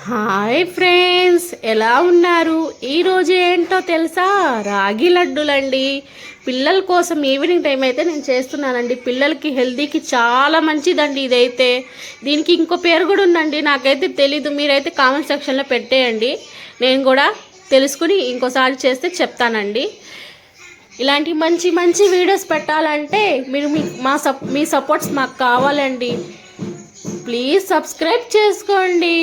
Hi friends, ఎలా ఉన్నారు? ఈరోజు ఏంటో తెలుసా? రాగి లడ్డులండి. పిల్లల కోసం ఈవినింగ్ టైం అయితే నేను చేస్తున్నానండి. పిల్లలకి హెల్తీకి చాలా మంచిదండి ఇదైతే. దీనికి ఇంకో పేరు కూడా ఉందండి, నాకైతే తెలీదు. మీరైతే కామెంట్ సెక్షన్లో పెట్టేయండి, నేను కూడా తెలుసుకుని ఇంకోసారి చేస్తే చెప్తానండి. ఇలాంటి మంచి మంచి వీడియోస్ పెట్టాలంటే మీరు మీ సపోర్ట్స్ మాకు కావాలండి. ప్లీజ్ సబ్స్క్రైబ్ చేసుకోండి.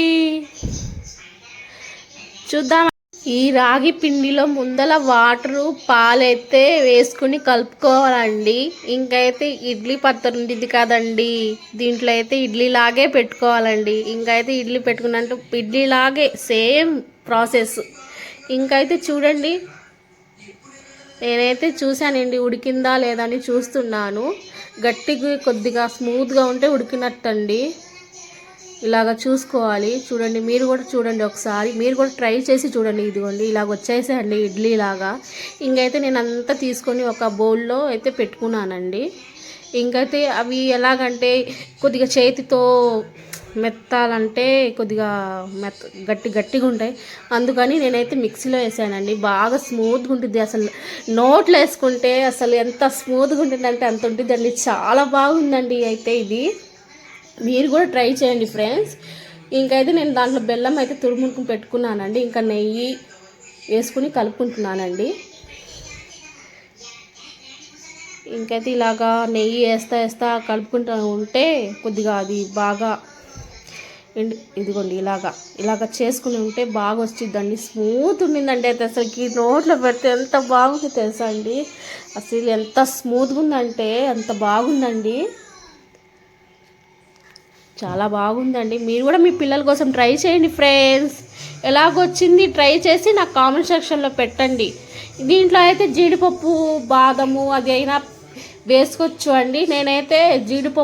చూద్దాం. ఈ రాగి పిండిలో ముందల వాటరు పాలైతే వేసుకుని కలుపుకోవాలండి. ఇంకైతే ఇడ్లీ పత్తర్ ఉంటుంది కదండి, దీంట్లో అయితే ఇడ్లీ లాగే పెట్టుకోవాలండి. ఇంకైతే ఇడ్లీ పెట్టుకున్నట్టు ఇడ్లీ లాగే సేమ్ ప్రాసెస్. ఇంకైతే చూడండి, నేనైతే చూశానండి ఉడికిందా లేదా అని చూస్తున్నాను. గట్టిగా కొద్దిగా స్మూత్గా ఉంటే ఉడికినట్టండి. ఇలాగ చూసుకోవాలి. చూడండి, మీరు కూడా చూడండి ఒకసారి, మీరు కూడా ట్రై చేసి చూడండి. ఇదిగోండి ఇలాగ వచ్చేసేయండి ఇడ్లీ లాగా. ఇంకైతే నేను అంతా తీసుకొని ఒక బౌల్లో అయితే పెట్టుకున్నానండి. ఇంకైతే అవి ఎలాగంటే కొద్దిగా చేతితో మెత్తాలంటే కొద్దిగా గట్టిగా ఉంటాయి. అందుకని నేనైతే మిక్సీలో వేసానండి. బాగా స్మూత్గా ఉంటుంది. అసలు నోట్లో వేసుకుంటే అసలు ఎంత స్మూత్గా ఉంటుందంటే అంత ఉంటుందండి. చాలా బాగుందండి అయితే ఇది. మీరు కూడా ట్రై చేయండి ఫ్రెండ్స్. ఇంకైతే నేను దాంట్లో బెల్లం అయితే తురుముకుని పెట్టుకున్నానండి. ఇంకా నెయ్యి వేసుకుని కలుపుకుంటున్నానండి. ఇంకైతే ఇలాగా నెయ్యి వేస్తా కలుపుకుంటూ ఉంటే కొద్దిగా అది బాగా ఇదిగోండి ఇలాగా చేసుకుని ఉంటే బాగా వచ్చిద్దండి. స్మూత్ ఉండిందండి. అయితే అసలుకి నోట్లో పెడితే ఎంత బాగుంది తెలుసా అండి. అసలు ఎంత స్మూత్గా ఉందంటే అంత బాగుందండి. చాలా బాగుందండి. మీరు కూడా మీ పిల్లల కోసం ట్రై చేయండి ఫ్రెండ్స్. ఎలాగొచ్చింది ట్రై చేసి నాకు కామెంట్ సెక్షన్లో పెట్టండి. దీంట్లో అయితే జీడిపప్పు బాదము అది అయినా వేసుకోవచ్చు అండి. నేనైతే జీడిపప్పు